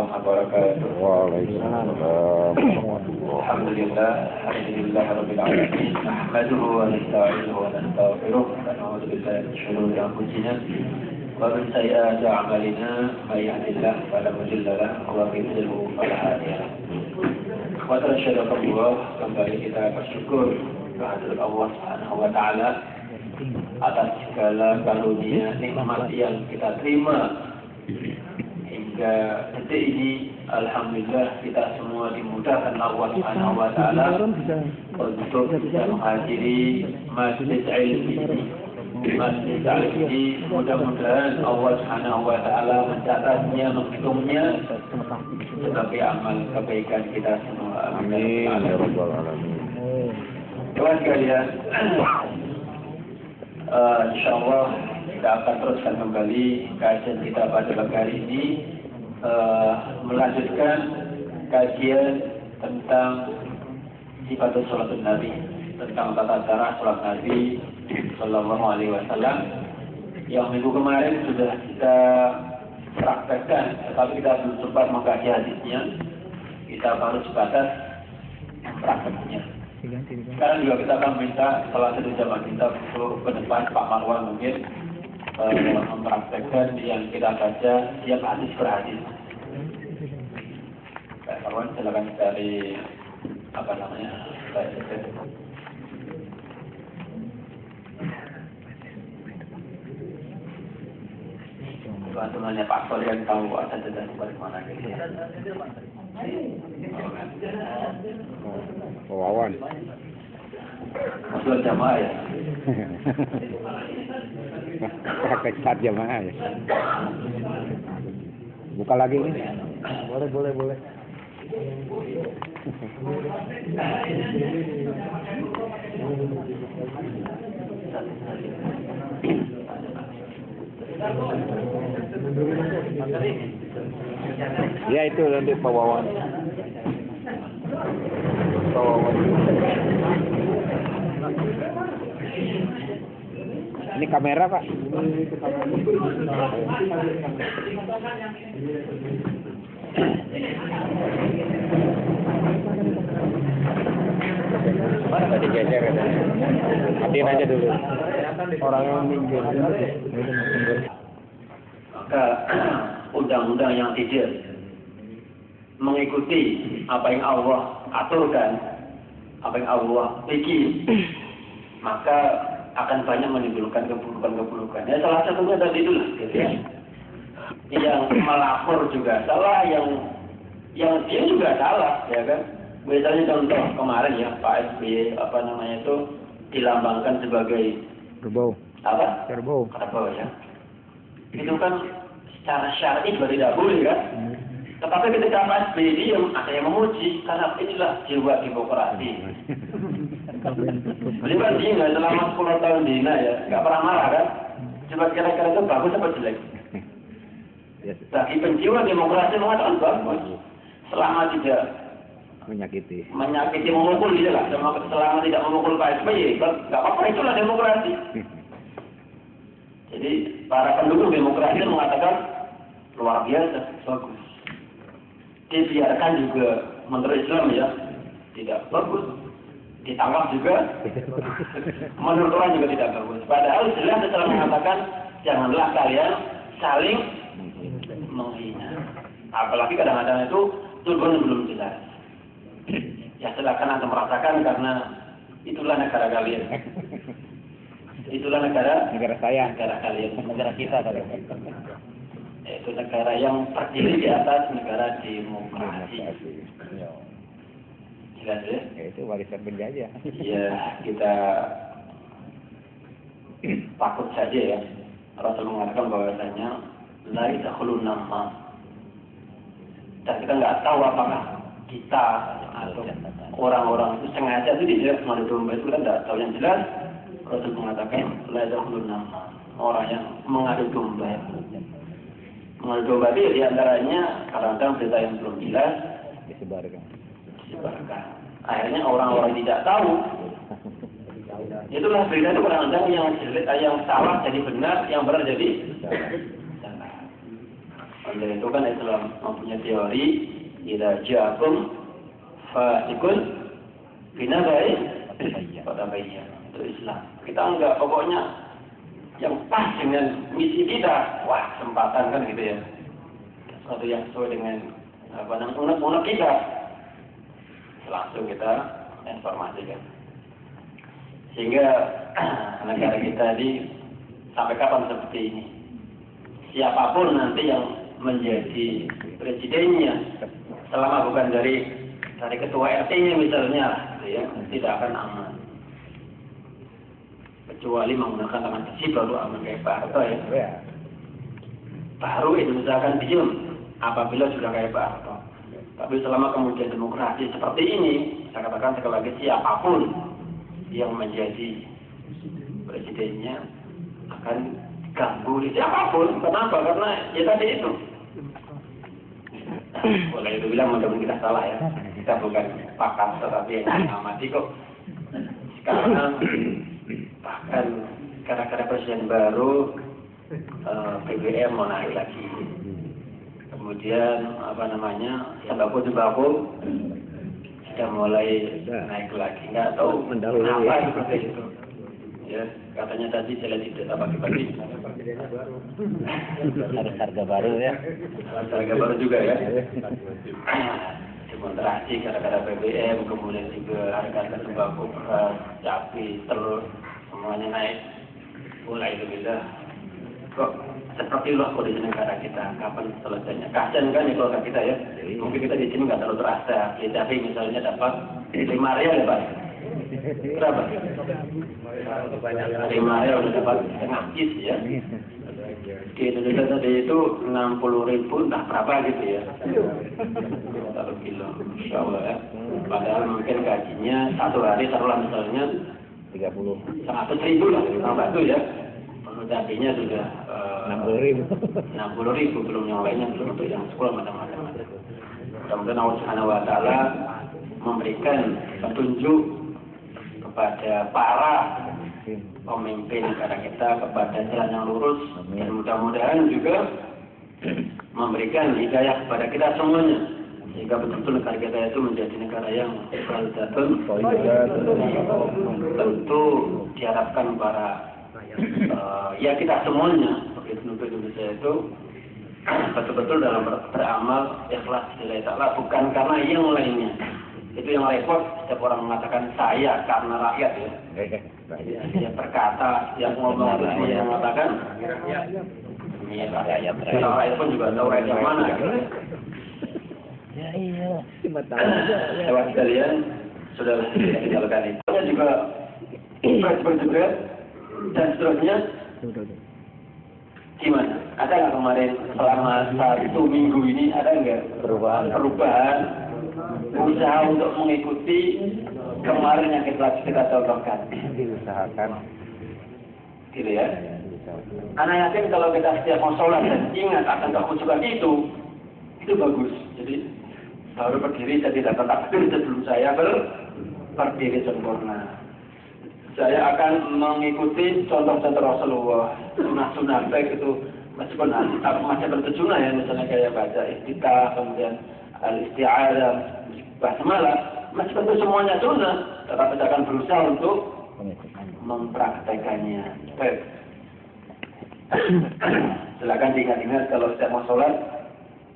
wabarakatuh. Waalaikumsalam. Alhamdulillah rabbil alamin. Nahmaduhu wa nasta'inuhu wa nastaghfiruh wa na'udzu billahi min shururi anfusina wa min sayyiati a'malina. May yahdihillahu fala mudilla lahu wa may yudlil fala hadiya lahu. Wa tasyahadu kembali kita bersyukur kehadirat Allah Subhanahu wa taala atas segala karunia nikmat yang kita terima hingga detik ini. Alhamdulillah kita semua dimudahkan Allah Subhanahu wa taala untuk bisa menghadiri Masjid Ilmi ini. Masjid Ilmi, mudah-mudahan Allah Subhanahu wa taala mencatatnya, menghitungnya sebagai amal kebaikan kita semua. Amin ya rabbal alamin. Tuhan sekalian, insyaallah kita akan teruskan kembali kajian kita pada pagi hari ini, melanjutkan kajian tentang sifat sholatun Nabi, tentang tata cara sholat Nabi Sallallahu Alaihi Wasallam yang minggu kemarin sudah kita praktekkan, tetapi kita belum sempat mengkaji hadisnya, kita baru sebatas prakteknya. Sekarang juga kita akan minta salah satu jamaah kita untuk ke depan, Pak Marwan mungkin mempraktekkan yang kita baca setiap hadis per hadis. Pak Marwan silakan cari apa namanya, teman-temannya Pak Sol yang tahu ada dan bagaimana gitu. Wawan. Maksud jamaah ya. Pakai cat jamaah ya. Buka lagi ini. Boleh. Ya itu nanti Pak Wawan. Ini kamera Pak. Mana tadi geser ya? Matiin aja dulu. Orang yang minggir. Maka undang-undang yang tidak mengikuti apa yang Allah aturkan, apa yang Allah bikin, maka akan banyak menimbulkan keburukan-keburukan. Ya salah satunya tadi itu, gitu ya. Yang melapor juga salah, yang dia juga salah, ya kan. Misalnya contoh kemarin ya Pak SBY itu dilambangkan sebagai kerbau. Apa? Kerbau ya. Itu kan secara syar'i juga tidak boleh kan. Tetapi ketika Pak SBY diam, ada yang memuji karena inilah jiwa demokrasi. Beliau kan dia nggak selama 10 tahun di INA ya, nggak pernah marah kan. Coba kira-kira itu bagus apa jelek? Bagi penjiwa demokrasi mengatakan bagus, selama tidak menyakiti, memukul gitu lah. Selama tidak memukul Pak SBY, nggak apa-apa, itulah demokrasi. Jadi para pendukung demokrasi mengatakan luar biasa, bagus. Dibiarkan juga Menteri Islam ya, tidak bagus. Ditangkap juga, menurut orang juga tidak bagus. Padahal jelas setelah mengatakan janganlah kalian saling menghina. Apalagi kadang-kadang itu tujuan belum jelas. Ya silakan Anda merasakan karena itulah negara kalian. Itulah negara saya, negara kalian, negara kita kalian. Itu negara yang terdiri di atas negara demokrasi. Jelas ya? Itu warisan penjajah. Ya, kita takut saja ya. Rasul mengatakan bahwasanya la yadkhulun nama. Dan kita nggak tahu apakah kita atau orang-orang itu sengaja itu tidak mengadu domba, itu kan nggak tahu. Yang jelas Rasul mengatakan la yadkhulun nama, orang yang mengadu domba. Mengadu domba itu diantaranya kadang-kadang berita yang belum jelas disebarkan. Akhirnya orang-orang tidak tahu. Itulah berita itu kadang-kadang yang salah jadi benar, yang benar jadi salah. Oleh itu kan Islam mempunyai teori idza ja'akum fasiqun binabain fatabayyanu. Itu Islam. Kita enggak, pokoknya yang pas dengan misi kita. Wah, kesempatan kan gitu ya. Sesuatu yang sesuai dengan unek-unek kita. Langsung kita informasikan. Sehingga negara kita ini sampai kapan seperti ini? Siapapun nanti yang menjadi presidennya, selama bukan dari ketua RT-nya misalnya, ya, tidak akan aman. Kecuali menggunakan tangan besi baru aman kayak Pak Harto ya. Baru Indonesia akan diam apabila sudah kayak Pak Harto. Tapi selama kemudian demokrasi seperti ini, saya katakan sekali lagi siapapun yang menjadi presidennya akan ganggu di siapapun. Kenapa? Karena ya tadi itu. Boleh itu bilang mudah-mudahan kita salah ya. Kita bukan pakar tetapi yang mengamati kok. Sekarang bahkan gara-gara presiden baru BBM mau naik lagi. Kemudian sembako sudah mulai naik lagi. Nggak tahu kenapa seperti itu. Ya, katanya tadi saya lihat di data pagi-pagi. Harus harga baru ya. Harga baru juga ya. Demonstrasi gara-gara BBM, kemudian juga harga sembako, beras, cabai, telur, semuanya naik. Mulai berbeda. Kok seperti itulah kondisi negara kita, kapan selesainya? Kasian kan ya keluarga kita ya. Mungkin kita di sini nggak terlalu terasa. Ya, tapi misalnya dapat 5 rial ya Pak. Berapa? 5 rial udah dapat setengah kis ya. Di Indonesia tadi itu 60.000 entah berapa gitu ya. 1 kilo, insya Allah ya. Padahal mungkin gajinya satu hari taruhlah misalnya 100.000 lah, tambah itu ya. Cabainya sudah 60.000 belum yang lainnya, belum untuk yang sekolah macam-macam. Mudah-mudahan Allah Subhanahu wa Ta'ala memberikan petunjuk kepada para pemimpin negara kita kepada jalan yang lurus, dan mudah-mudahan juga memberikan hidayah kepada kita semuanya sehingga betul-betul negara kita itu menjadi negara yang baldatun. Tentu diharapkan para ya kita semuanya sebagai penduduk Indonesia itu betul-betul dalam beramal ikhlas lillahi ta'ala, bukan karena yang lainnya. Itu yang repot setiap orang mengatakan saya karena rakyat ya. Dia berkata, yang ngomong itu dia mengatakan ini rakyat. Rakyat pun juga tahu rakyat yang mana gitu. Ya iya. Lewat sekalian sudah kita lakukan itu. Juga juga dan seterusnya. Gimana? Ada nggak kemarin selama 1 minggu ini ada nggak perubahan usaha untuk mengikuti kemarin yang kita contohkan? Diusahakan. Gitu ya. Anak yakin kalau kita setiap mau sholat dan ingat akan kekhusyukan itu bagus. Jadi baru berdiri saya tidak takbir sebelum saya berdiri sempurna. Saya akan mengikuti contoh-contoh Rasulullah, sunnah-sunnah baik itu meskipun masih bersunnah ya, misalnya kayak baca iftitah, kemudian al-isti'adzah, basmalah, meskipun itu semuanya sunnah, tetapi saya akan berusaha untuk mempraktekannya. Baik. Silakan diingat-ingat kalau setiap mau sholat,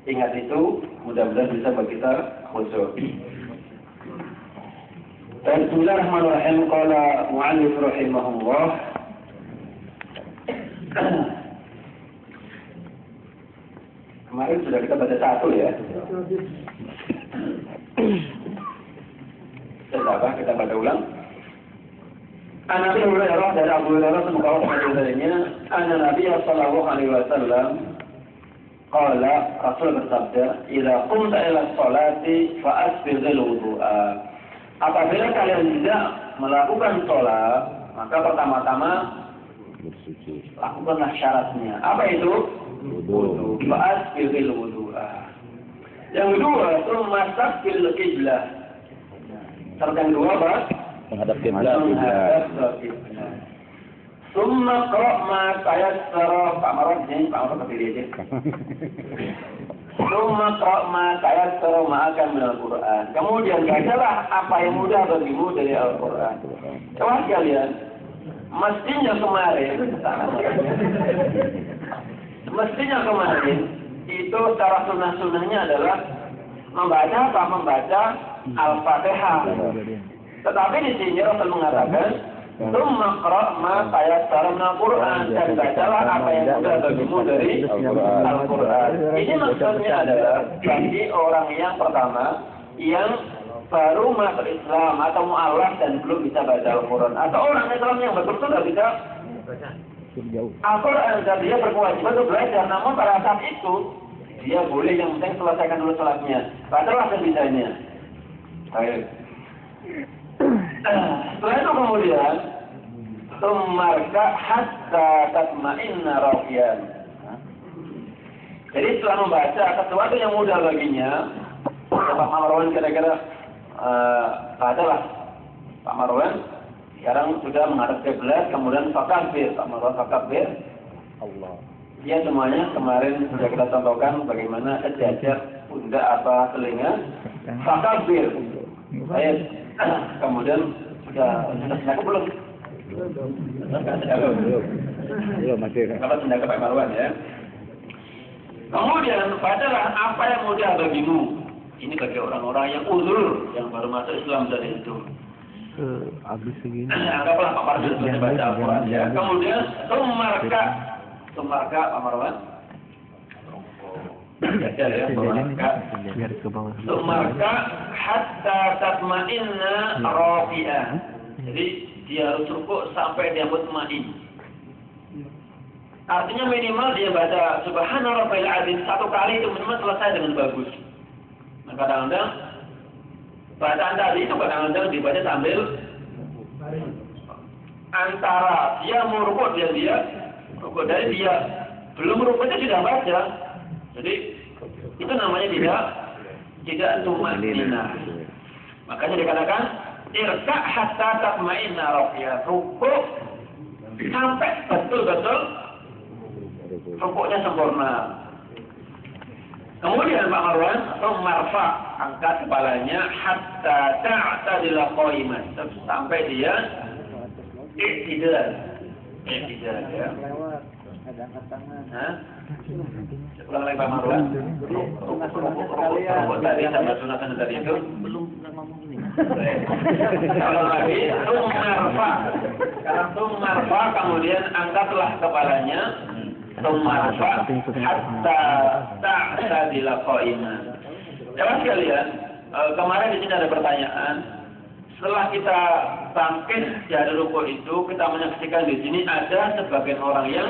ingat itu, mudah-mudahan bisa buat kita khusyuk. Bismillahirrahmanirrahim. Qala mu'allif rahimahullah. Kemarin sudah kita baca 1 ya. Kita baca ulang. An-Nabi Hurairah dari Abu Hurairah semoga Allah meridainya, An-Nabi sallallahu alaihi wasallam qala, Rasul bersabda, "Idza qumta ila sholati fa asbighil wudu'a." Apabila kalian tidak melakukan sholat, maka pertama-tama lakukanlah syaratnya. Apa itu? Wudu. Fa'asbighil wudu'a. Yang kedua, masak bil qiblah. Syarat yang kedua apa? Menghadap kiblat. Summa qra' ma tayassara. Pak Marwan ini Pak Marwan berdiri aja. Summa qra' ma tayassara ma'aka minal Qur'an. Kemudian bacalah apa yang mudah bagimu dari Al-Qur'an. Coba kalian, mestinya kemarin itu cara sunnah-sunnahnya adalah membaca Al-Fatihah. Tetapi di sini Rasul mengatakan, "Tsumma qra' ma tayassara minal Qur'an." Dan bacalah apa yang mudah bagimu dari Al-Qur'an. Ini maksudnya adalah bagi orang yang pertama yang baru masuk Islam atau mu'alaf dan belum bisa baca Al-Qur'an, atau orang Islam yang betul-betul tidak bisa Al-Qur'an dan dia berkewajiban untuk belajar, namun pada saat itu dia boleh yang penting selesaikan dulu sholatnya. Bacalah sebisanya. Baik. Setelah itu kemudian tumarka hatta tatma'inna rafian. Jadi setelah membaca sesuatu yang mudah baginya, Pak Marwan kira-kira bacalah. Pak Marwan sekarang sudah menghadap kiblat, kemudian fakabir. Pak Marwan fakabir. Allah. Ya semuanya kemarin sudah kita contohkan bagaimana sejajar pundak apa telinga. Fakabir. Baik. Kemudian sudah belum? Belum masih. Kalau sudah ke Pak Marwan ya. Kemudian bacalah apa yang mudah bagimu. Ini bagi orang-orang yang uzur, yang baru masuk Islam dari itu. Habis segini. Anggaplah Pak Marwan sudah baca Al-Quran ya. Kemudian tumarka Pak Marwan. Baca ya, Biar ke bawah. tumarka hatta tatma'inna rafi'an. Jadi dia harus rukuk sampai dia mutmain. Artinya minimal dia baca Subhana Rabbil Azim 1 kali itu minimal selesai dengan bagus. Nah, kadang-kadang bacaan tadi itu kadang-kadang dibaca sambil antara dia mau rukuk dan dia rukuk, dari dia belum rukuknya sudah baca. Jadi itu namanya tidak tumanina. Makanya dikatakan irka hatta tatma'inna rafi'an. Rukuk sampai betul-betul rukuknya sempurna. Kemudian Pak Marwan marfa, angkat kepalanya hatta ta'tadila qa'iman, sampai dia i'tidal ya. Ada angkat tangan. Hah? Ulang lagi Pak Marwan. Rukuk tadi sama sunat tadi itu Belum ngomong ini. Kalau lagi marfa. Sekarang marfa, kemudian angkatlah kepalanya. Marfa hatta ta'tadila qa'iman. Jemaah sekalian, kemarin di sini ada pertanyaan. Setelah kita bangkit dari rukuk itu, kita menyaksikan di sini ada sebagian orang yang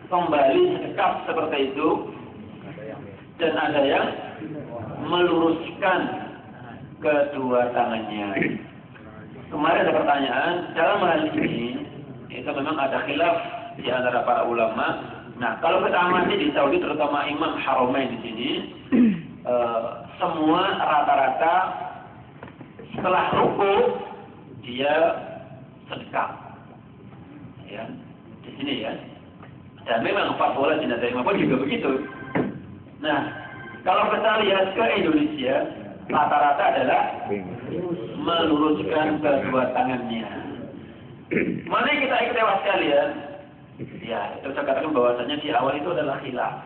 kembali sekap seperti itu, dan ada yang meluruskan kedua tangannya. Kemarin ada pertanyaan, dalam hal ini itu memang ada khilaf di antara para ulama. Nah, kalau kita amati di Saudi, terutama Imam Haramain di sini, semua rata-rata setelah rukuk dia sedekap, ya, di sini ya. Dan memang fatwa tidak terima pun juga begitu. Nah, kalau kita lihat ke Indonesia, rata-rata adalah meluruskan kedua tangannya. Mana yang kita ikut lewat sekalian? Ya, itu saya katakan bahwasanya di awal itu adalah khilaf.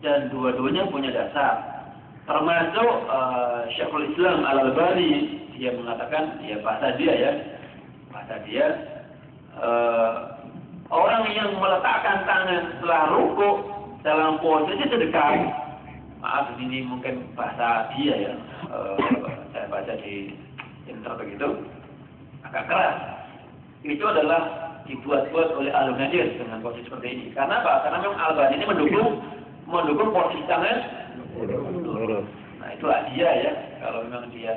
Dan dua-duanya punya dasar. Termasuk Syekhul Islam Al-Albani, dia mengatakan, ya bahasa dia, orang yang meletakkan tangan setelah rukuk dalam posisi sedekap, maaf ini mungkin bahasa dia ya, saya baca di internet begitu, agak keras. Itu adalah dibuat-buat oleh Al-Nadir dengan posisi seperti ini. Karena apa? Karena memang Al-Albani ini mendukung posisi tangan lurus. Nah itu dia ya. Kalau memang dia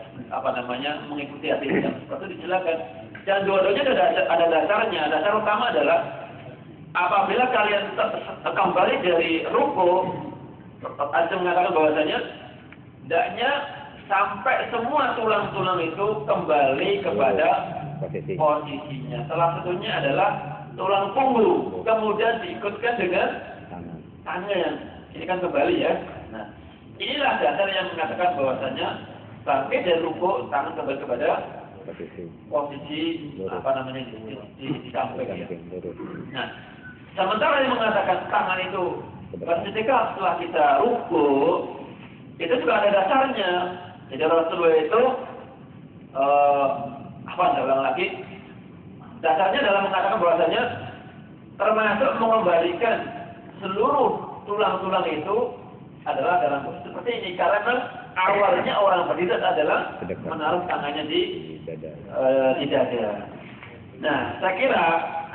mengikuti hadis yang seperti itu disilakan. Dan dua-duanya ada dasarnya. Dasar utama adalah apabila kalian kembali dari ruku, ada mengatakan bahwasanya hendaknya sampai semua tulang-tulang itu kembali kepada posisinya. Salah satunya adalah tulang punggung, kemudian diikutkan dengan tangan. Ini kan kembali ya. Nah, inilah dasar yang mengatakan bahwasanya bangkit dari rukuk, tangan kembali kepada posisi di samping ya. Nah, sementara yang mengatakan tangan itu ketika setelah kita rukuk, itu juga ada dasarnya. Jadi Rasulullah itu saya ulang lagi. Dasarnya dalam mengatakan bahwasanya termasuk mengembalikan seluruh tulang-tulang itu adalah dalam posisi seperti ini, karena awalnya orang berdiri adalah menaruh tangannya di dada. Nah, saya kira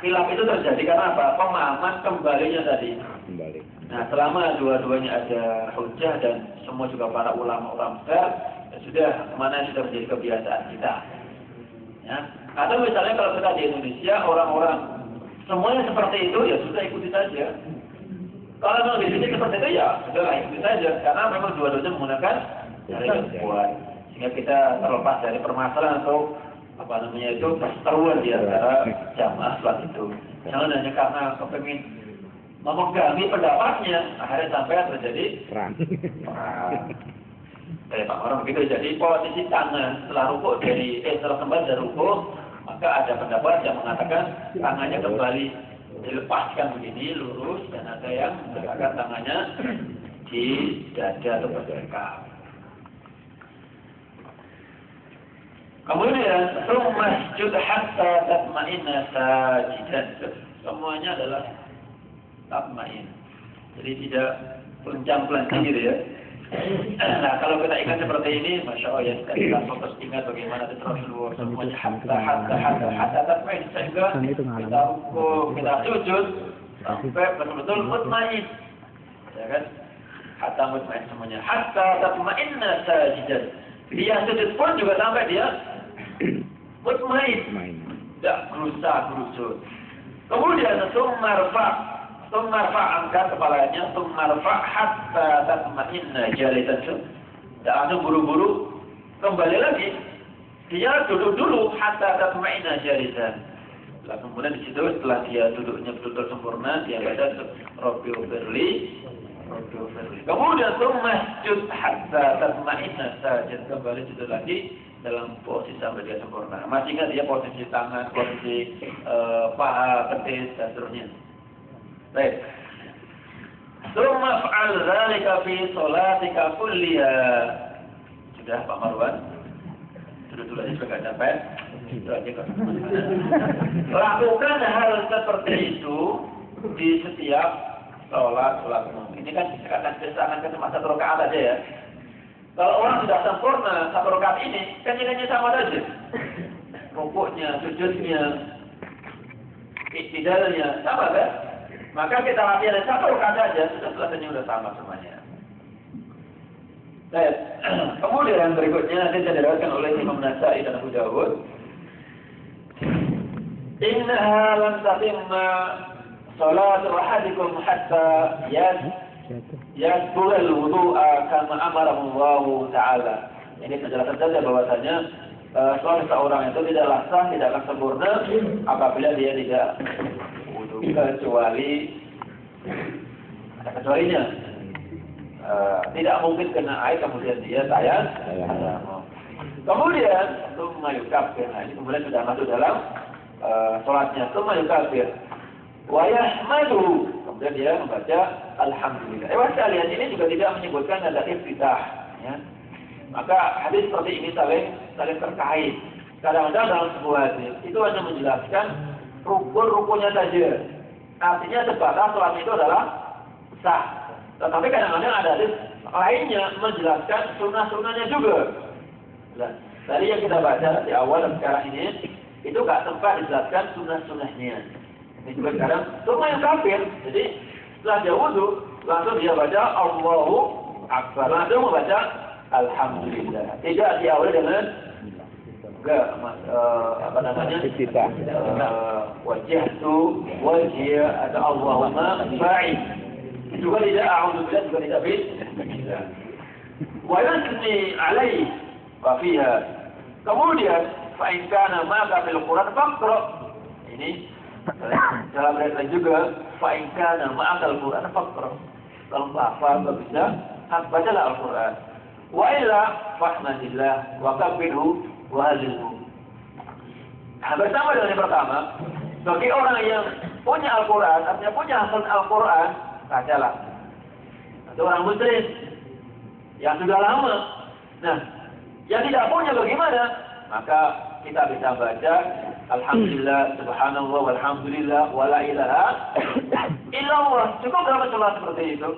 khilaf itu terjadi karena apa? Pemahaman kembalinya tadi. Nah, selama dua-duanya ada hujah dan semua juga para ulama besar, ya sudah, mana yang sudah menjadi kebiasaan kita. Ya. Atau misalnya kalau kita di Indonesia, orang-orang semuanya seperti itu, ya sudah ikuti saja. Kalau memang di sini seperti itu, ya sudah ikuti saja. Karena memang dua-duanya menggunakan cara yang kuat. Sehingga kita terlepas dari permasalahan atau itu perseteruan di antara jamaah sholat itu. Jangan hanya karena kepingin memegangi pendapatnya, akhirnya sampai terjadi perang. Kayak Pak Marah begitu. Jadi posisi tangan setelah rukuk setelah kembali dari rukuk, maka ada pendapat yang mengatakan tangannya kembali dilepaskan begini lurus, dan ada yang mengatakan tangannya di dada atau berdengkam. Kemudian masjud hatta tatma'inna sajidan. Semuanya adalah tatma'in. Jadi tidak pelan-pelan gitu ya. Nah, kalau kita ingat seperti ini, Masya Allah ya, kita fokus ingat bagaimana itu Rasulullah semuanya hatta tatma'in, sehingga kita rukuk, kita sujud sampai betul-betul mutmain, ya kan? Hatta mutmain semuanya, hatta tatma'inna sajidan. Dia sujud pun juga sampai dia mutmain, tidak gerusa-gerusut. Kemudian summarfa angkat kepalanya, summarfa hatta tatma'inna jalisan. Dan langsung buru-buru kembali lagi. Dia duduk dulu hatta tatma'inna jalisan. Setelah kemudian di situ setelah dia duduknya betul-betul sempurna, dia baca Rabbi ufirli. Kemudian masjud hatta tatma'inna sajid, kembali sujud lagi dalam posisi sampai dia sempurna. Masih ingat dia posisi tangan, posisi paha, petis dan seterusnya. Baik. Tsumma fa'al dzalika fi sholatika kulliha. Sudah Pak Marwan? Duduk aja supaya enggak capek. Lakukan hal seperti itu di setiap sholat umum. Ini kan dikatakan kesangan ke cuma 1 rakaat aja ya. Kalau orang sudah sempurna 1 rakaat ini, kan nilainya sama saja. Rukuknya, sujudnya, iktidalnya sama kan? Maka kita latihan 1 rakaat aja, sudah selesainya sudah sama semuanya. Baik. Kemudian berikutnya nanti saya diriwayatkan oleh Imam Nasa'i dan Abu Dawud. Innaha lam tatimma salatu ahadikum hatta yasbulal wudu'a kama amarahu Allah Ta'ala. Ini penjelasan saja bahwasanya sholat seorang itu tidaklah sah, tidaklah sempurna apabila dia tidak wudu, kecuali ada kecualinya. Tidak mungkin kena air kemudian dia tayang. Kemudian tsumma yukabbir. Nah, ini kemudian sudah masuk dalam sholatnya. Tsumma yukabbir wa yahmadu. Kemudian dia membaca alhamdulillah. Sekalian ini juga tidak menyebutkan ada iftitah, ya. Maka hadis seperti ini saling terkait. Kadang-kadang dalam sebuah hadis itu hanya menjelaskan rukun-rukunnya saja. Artinya sebatas sholat itu adalah sah. Tetapi kadang-kadang ada hadis lainnya menjelaskan sunnah-sunnahnya juga. Nah, tadi yang kita baca di awal dan sekarang ini itu nggak sempat dijelaskan sunnah-sunnahnya. Ini juga sekarang semua yang kafir. Jadi setelah dia wudu langsung dia baca Allahu Akbar, langsung membaca Alhamdulillah. Tidak diawali dengan wajjahtu wajhiya atau Allahumma ba'id. Juga tidak a'udzubillah, juga tidak bismillah. Wa yusni alaihi wa fiha. Kemudian fa in kana ma fil Quran faqra. Ini Dalam ayat lain juga, fa'inka nama Al-Quran fakra. Kalau apa bisa, bacalah Al-Quran. Wa illa fahmadillah wa kabbirhu wa halilhu. Nah, bersama dengan yang pertama, bagi orang yang punya Al-Quran, artinya punya hafalan Al-Quran, bacalah. Atau orang muslim yang sudah lama. Nah, yang tidak punya bagaimana? Maka kita bisa baca Alhamdulillah, Subhanallah, Walhamdulillah, Wala ilaha illallah. Cukup dalam sholat seperti itu.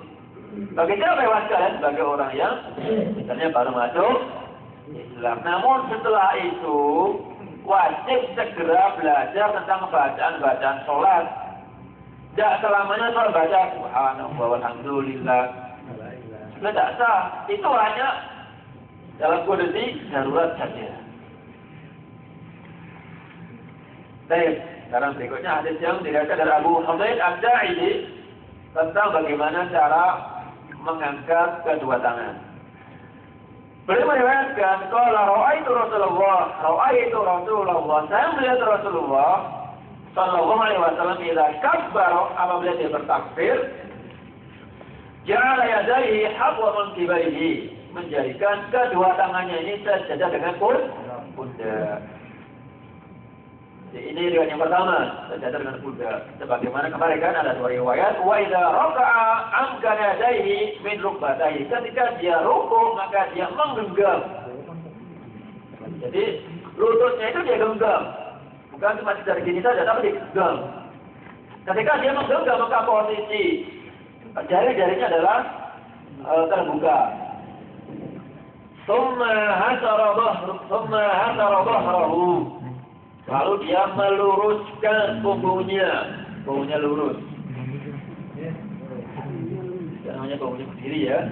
Bagi siapa yang sekalian? Sebagai orang yang misalnya baru masuk Islam. Namun setelah itu wajib segera belajar tentang bacaan-bacaan sholat. Tidak selamanya soal baca Subhanallah, Walhamdulillah. Sudah tidak sah. Itu hanya dalam kondisi darurat saja. Baik, sekarang berikutnya hadis yang diriwayatkan dari Abu Humaid Ad-Da'ili tentang bagaimana cara mengangkat kedua tangan. Beliau meriwayatkan, qala ra'aitu Rasulullah, saya melihat Rasulullah sallallahu alaihi wasallam idza kabbara, apabila dia bertakbir, ja'ala yadayhi habwa mankibaihi, menjadikan kedua tangannya ini sejajar dengan pundak. Ini riwayat yang pertama, sejajar dengan pundak. Sebagaimana kemarin kan ada dua riwayat, wa idza raka'a amkana yadayhi min rukbatayhi. Ketika dia rukuk maka dia menggenggam. Jadi lututnya itu dia genggam. Bukan cuma dari gini saja, tapi digenggam. Ketika dia menggenggam maka posisi jari-jarinya adalah terbuka. Thumma hasara dhahrahu. Lalu dia meluruskan punggungnya lurus. Namanya punggungnya berdiri ya.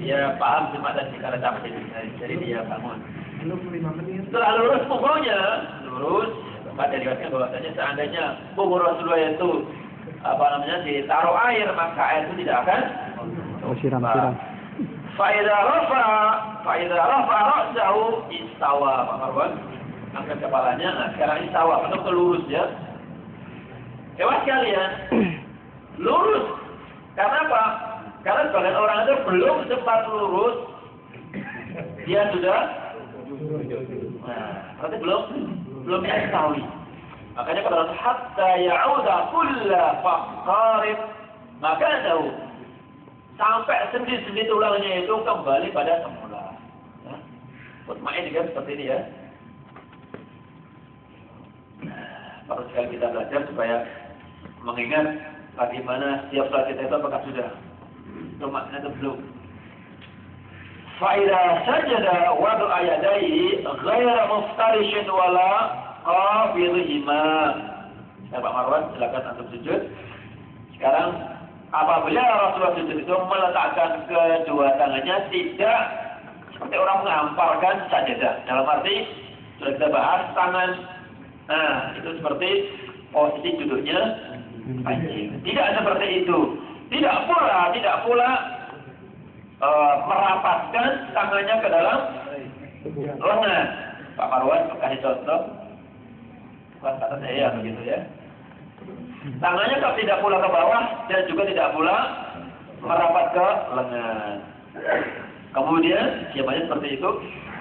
Dia paham cuma tadi kalau capek jadi dia bangun. Setelah lurus punggungnya, tempat diriwayatkan bahwasanya seandainya punggung Rasulullah itu ditaruh air, maka air itu tidak akan siram. Fa'idha rafa'a ra'sahu istawa. Pak Marwan angkat kepalanya. Nah, sekarang istawa, betul lurus ya. Hewan sekalian, lurus. Karena apa? Karena sebagian orang itu belum sempat lurus, dia sudah. Nah, berarti belum istawi. Makanya pada hatta ya'uda kulla faqarib, maka tahu sampai sendi-sendi tulangnya itu kembali pada semula. Ya. Mutmain juga seperti ini ya. Perlu sekali kita belajar supaya mengingat bagaimana setiap salat kita itu apakah sudah makna atau belum. Fa'idha sajada wadu'a yadayhi ghaira muftarishin wala qabidhihima. Pak Marwan, silakan antum sujud. Sekarang apabila Rasulullah sujud itu meletakkan kedua tangannya tidak seperti orang mengamparkan sajadah. Dalam arti sudah kita bahas tangan, nah itu seperti posisi duduknya pancing. Tidak seperti itu. Tidak pula merapatkan tangannya ke dalam lengan. Pak Marwan kasih contoh. Bukan kata saya begitu ya. Tangannya kalau tidak pula ke bawah dan juga tidak pula merapat ke lengan. Kemudian siapanya seperti itu.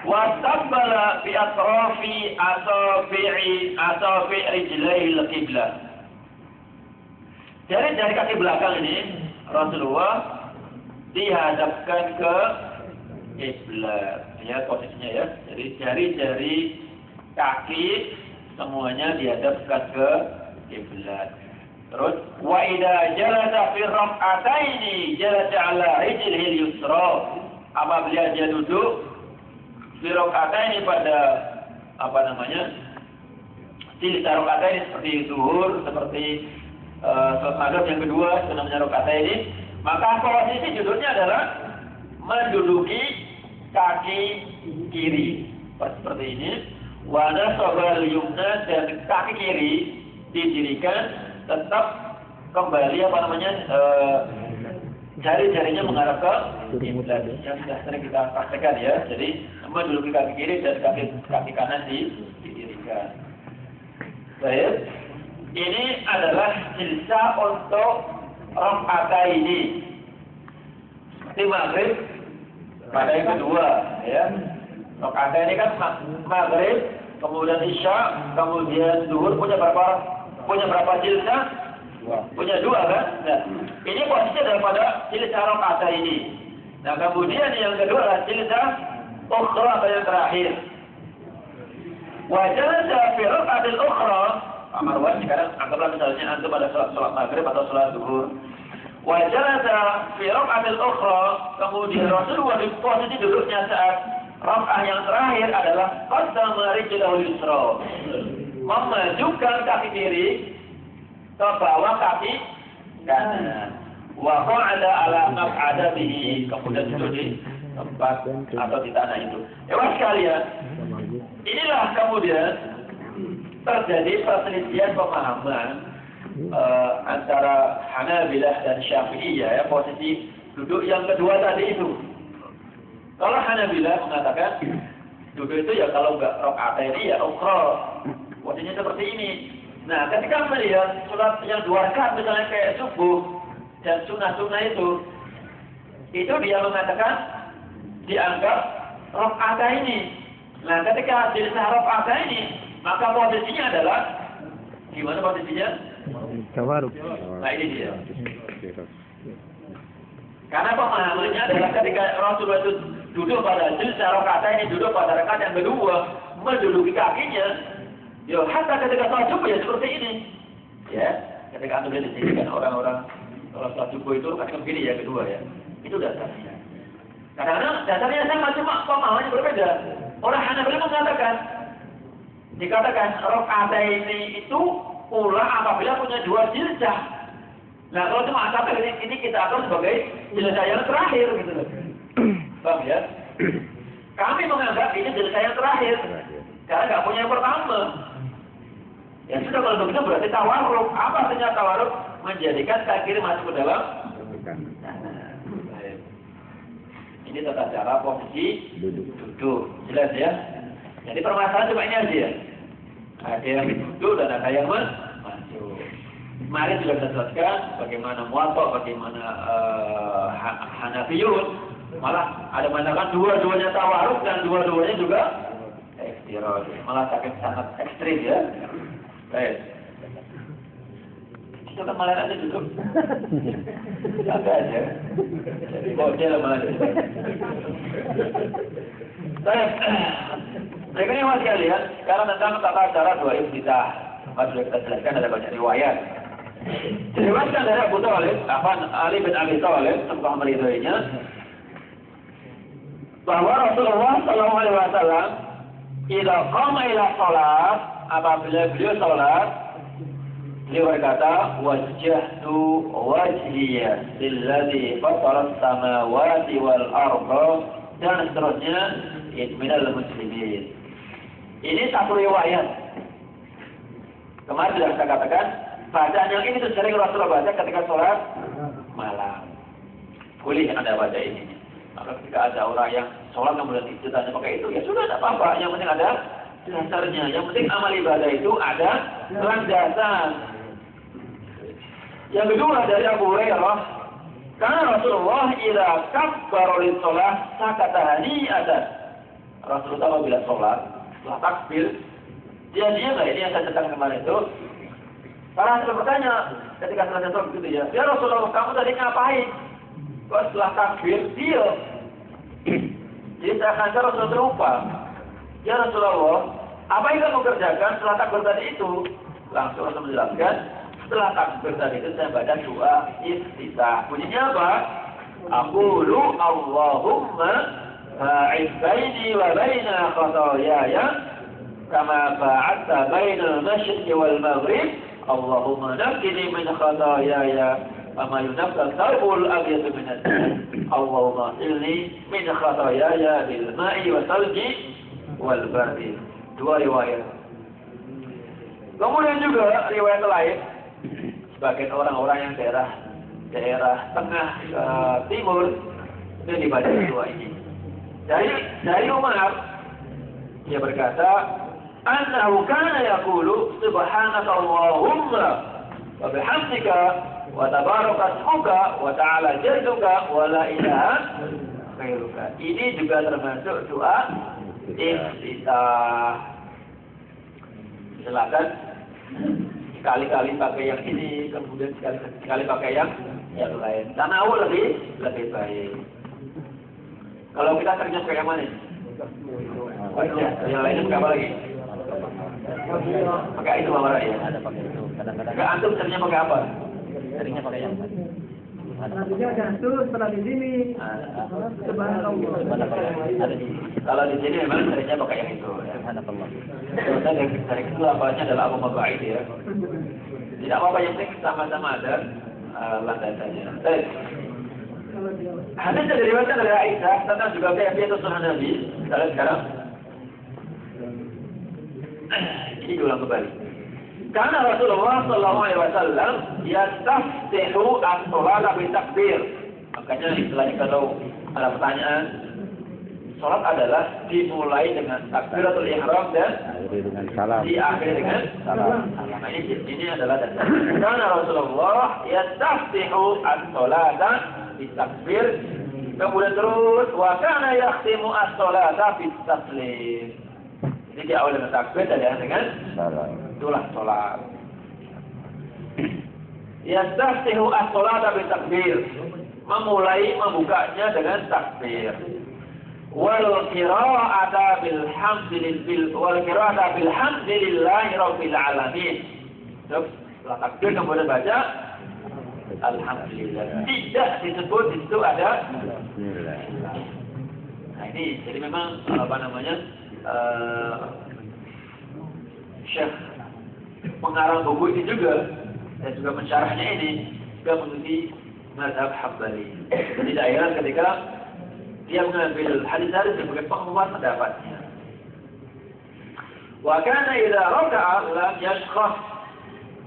Wasabbala bi atrafi asafi rijlaihi al-qiblah. Jari-jari kaki belakang ini Rasulullah dihadapkan ke kiblat. Ya posisinya ya. Jadi jari-jari kaki semuanya dihadapkan ke kiblat. Terus wa idza jalasa fi rak'ataini jalasa ala rijlihi al-yusra. Apabila dia duduk fi rak'ataini pada sisa rak'ataini seperti zuhur, seperti salat maghrib yang kedua itu namanya rak'ataini, maka posisi duduknya adalah menduduki kaki kiri seperti ini. Wa nasabal yumna, dan kaki kiri didirikan tetap kembali jari-jarinya mengarah ke kiblat. Yang sudah sering kita praktekkan ya. Jadi menduduki kaki kiri dan kaki kanan didirikan. Baik. Ini adalah jilsa untuk rakaataini. Seperti maghrib pada yang kedua ya. Rakaat ini kan maghrib, kemudian isya, kemudian zuhur punya berapa jilsa? Punya dua kan? Nah, ini posisinya daripada jilsa rakaat ini. Nah, kemudian yang kedua adalah jilsa ukhra atau yang terakhir. Wa jalasa fi rakaatil ukhra, Pak Marwan sekarang anggaplah misalnya antum pada salat maghrib atau salat zuhur. Wa jalasa fi rakaatil ukhra, kemudian Rasulullah di posisi duduknya saat rakaat yang terakhir adalah qaddama rijlahu yusra. Memajukan kaki kiri ke bawah kaki kanan. Wa qa'ada ala maq'ada bihi, kemudian duduk di tempat atau di tanah itu. Ewas sekalian, inilah kemudian terjadi perselisihan pemahaman antara Hanabilah dan Syafi'iyah ya, posisi duduk yang kedua tadi itu. Kalau Hanabilah mengatakan duduk itu ya kalau enggak rakaat ini ya ukhra. Posisinya seperti ini. Nah, ketika melihat sholat yang 2 rakaat misalnya kayak subuh dan sunnah-sunnah itu dia mengatakan dianggap rakaat ini. Nah, ketika jilsa rakaat ini, maka posisinya adalah gimana posisinya? Tawaruk. Nah, ini dia. Karena pemahamannya adalah ketika Rasulullah itu duduk pada jilsa rakaat ini, duduk pada rakaat yang kedua, menduduki kakinya. Ya, hatta ketika sholat subuh ya seperti ini. Ya, ketika anda lihat di sini kan orang-orang kalau sholat subuh itu kan begini ya kedua ya. Itu dasarnya. Kadang-kadang dasarnya sama, cuma pemahamannya berbeda. Orang Hanafi dikatakan rakaat ini itu pula apabila punya 2 jilsa. Nah, kalau cuma satu ini kita akan sebagai jilsa yang terakhir gitu loh. Paham ya? Kami menganggap ini jilsa yang terakhir. Karena nggak punya yang pertama. Ya sudah, kalau begitu berarti tawarruk. Apa artinya tawarruk? Menjadikan kaki kiri masuk ke dalam. Ini tata cara posisi duduk. Jelas ya? Jadi permasalahan cuma ini aja ya. Ada yang duduk dan ada yang masuk. Kemarin sudah kita jelaskan bagaimana Muwatta, bagaimana Hanafiyun. Malah ada mengatakan dua-duanya tawarruk dan dua-duanya juga ekstiro. Malah sangat ekstrim ya. Baik. Itu kan malah aja duduk. Santai aja. Jadi model malah. Baik. Berikutnya masih kalian, sekarang tentang tata cara doa iftitah. Maka sudah kita jelaskan ada banyak riwayat. Diriwayatkan dari Abu Thalib, Ali bin Abi Thalib, semoga meridhoinya, bahwa Rasulullah SAW idza qama ila shalat, apabila beliau salat, beliau berkata, wajjahtu wajhiya lilladzi fatara as-samawati wal arda, dan seterusnya minal muslimin. Ini satu riwayat. Kemarin sudah saya katakan, bacaan yang ini sering Rasulullah baca ketika sholat malam. Boleh Anda baca ini. Maka ketika ada orang yang sholat kemudian ditanya pakai itu, ya sudah tidak apa-apa. Yang penting ada dasarnya. Yang penting amal ibadah itu ada landasan. Yang kedua dari Abu Hurairah, karena Rasulullah idza kabbara lis-shalah sakata hani'atan. Rasulullah bila sholat, setelah takbir, dia nggak ini yang saya ceritakan kemarin itu. Para sahabat bertanya ketika selesai sholat begitu ya, ya Rasulullah kamu tadi ngapain? Kok setelah takbir dia? Jadi saya akan Rasulullah terlupa. Ya Rasulullah, apa yang kamu kerjakan setelah takbir tadi itu? Langsung Rasul menjelaskan, setelah takbir tadi itu saya baca doa iftitah. Bunyinya apa? Aqulu Allahumma ba'id baini wa baina khataayaya kama ba'adta bainal masyriqi wal maghrib. Allahumma naqqini min khataayaya kama yunqqa thawbul abyad min ad-danas. Allahumma ilni min khataayaya bil ma'i wa thalji wal bardi. Dua riwayat. Kemudian juga riwayat lain, sebagian orang-orang yang daerah daerah tengah timur itu dibaca dua ini. Dari Umar dia berkata, "Annahu kana yaqulu subhanaka Allahumma wa bihamdika wa tabaraka ismuka wa ta'ala jadduka wa la ilaha ghairuka." Ini juga termasuk doa iftitah. Silakan sekali-kali pakai yang ini, kemudian sekali pakai yang lain. Tanawul lebih baik. Kalau kita kerja pakai yang mana? Yang lainnya pakai apa lagi? Pakai itu Mama ya? Ada pakai itu. Kadang-kadang. Enggak, antum seringnya pakai apa? Seringnya pakai yang mana? Selanjutnya gantung setelah di sini. Subhanallah. Ada di Kalau di sini memang seringnya pakai yang itu. Ya. Subhanallah. Dari itu apanya adalah apa mabait ya. Tidak apa-apa yang penting sama-sama ada landasannya. Baik. Hadis yang diriwayatkan dari Aisyah tentang juga kaifiat sunnah Nabi. Kita lihat sekarang. Ini diulang kembali. Karena Rasulullah Sallallahu Alaihi Wasallam yastaftihu as-salat bi takbir. Makanya istilahnya kalau ada pertanyaan, salat adalah dimulai dengan takbiratul ihram dan dengan salam. diakhiri dengan salam. Nah, ini adalah dasar. Karena Rasulullah yastaftihu as-salata bi takbir. Kemudian terus wa kana yakhtimu as-salata bi taslim. Jadi diawali dengan takbir dan dengan Salam. itulah sholat. Yastaftihu as-sholata bi takbir. Memulai membukanya dengan takbir. Wal qira'ata bilhamdillahi rabbil alamin. Setelah takbir kemudian baca alhamdulillah. Tidak disebut di situ ada. Nah ini jadi memang apa namanya? Syekh pengarang buku ini juga dan juga mensyarahnya ini juga mengikuti mazhab Hambali. Tidak heran ketika dia mengambil hadis-hadis sebagai penguat pendapatnya. Wa kana idza raka'a lam yashkhas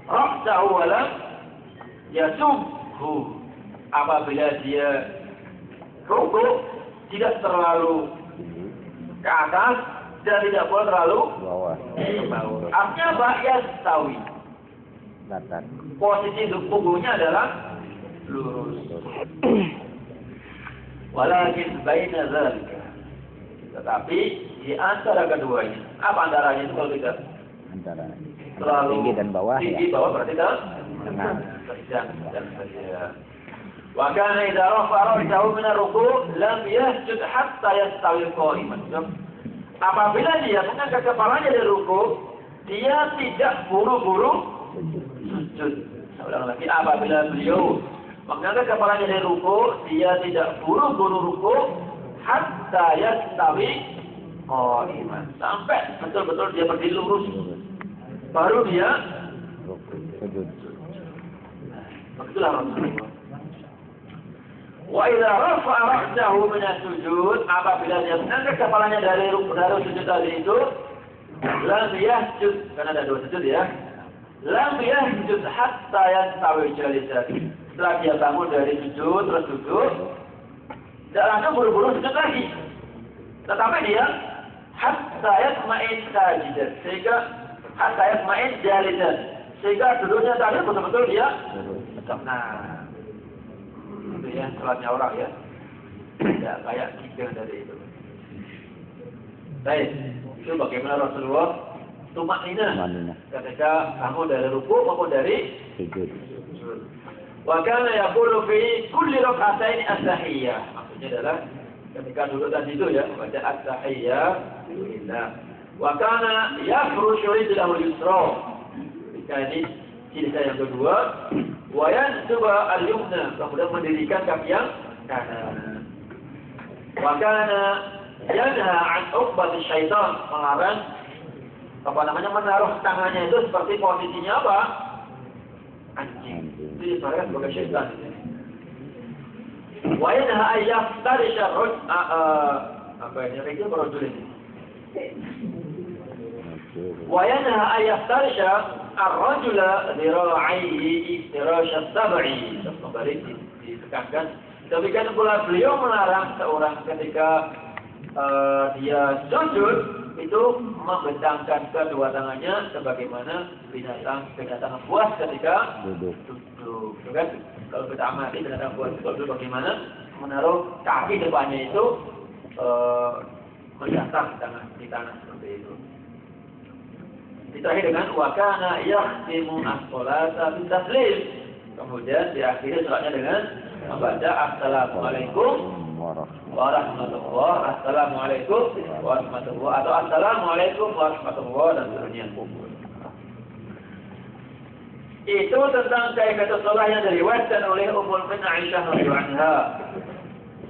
ra'sahu wa lam yasubhu. Apabila dia rukuk tidak terlalu ke atas dan tidak boleh terlalu Bawah. ke bawah. Artinya apa? Yastawi. Datar. Posisi punggungnya adalah lurus. Walakin baina dzalika. Tetapi di antara keduanya, apa antaranya itu kalau tidak Antara terlalu tinggi dan bawah tinggi ya. bawah berarti kan Tengah. sedang saja. Wa kana idza rafa'a ra'sahu min ar-ruku' lam yasjud hatta yastawi qa'iman. Apabila dia mengangkat kepalanya dari ruku, dia tidak buru-buru sujud. Ulang lagi, apabila beliau mengangkat kepalanya dari ruku, dia tidak buru-buru ruku, hatta yastawi qa'iman. Sampai betul-betul dia berdiri lurus, baru dia Sujud. begitulah Rasulullah. Wa idza rafa'a ra'sahu min as-sujud, apabila dia mengangkat kepalanya dari sujud tadi itu, lam yasjud, karena ada dua sujud ya. Lam yasjud hatta yastawi jalisan. Setelah dia bangun dari sujud terus duduk, tidak langsung buru-buru sujud lagi. Tetapi dia hatta yatma'in sajidan, sehingga hatta yatma'in jalisan, sehingga duduknya tadi betul-betul dia nah. Itu ya, sholatnya orang ya. Tidak kayak kita dari itu. Baik, itu bagaimana Rasulullah tumakninah ketika kamu dari ruku maupun dari Sujud. wa kana yaqulu fi kulli rak'atayn at-tahiyyah. Maksudnya adalah ketika duduk tadi itu ya, baca at-tahiyyah lillah. Wa kana yafrushu rijlahu al-yusra. Ketika ini ciri yang kedua, wa yansuba al-yumna, kemudian mendirikan kaki yang kanan. Wa kana yanha an uqbati syaitan, melarang menaruh tangannya itu seperti posisinya apa? Anjing. Itu disebutkan sebagai syaitan. Wa yanha an yaftarisha apa ini? Rejim berujul ini. Wa yanha an yaftarisha ar-rajula dhira'aihi iftirasy as-sab'i. Kembali ditekankan. Demikian pula beliau melarang seorang ketika dia sujud itu membentangkan kedua tangannya sebagaimana binatang buas ketika duduk. Kan? Kalau kita amati binatang buas itu duduk bagaimana menaruh kaki depannya itu mendatar di tanah seperti itu. Diterakhir dengan wakana yahtimu as-sholata bitaslim. Kemudian diakhiri salatnya dengan membaca assalamualaikum warahmatullahi, assalamualaikum warahmatullahi, atau assalamualaikum warahmatullahi dan seterusnya. Itu tentang kaifiyatus shalah yang diriwayatkan oleh Ummul Mu'minin Aisyah radhiyallahu anha.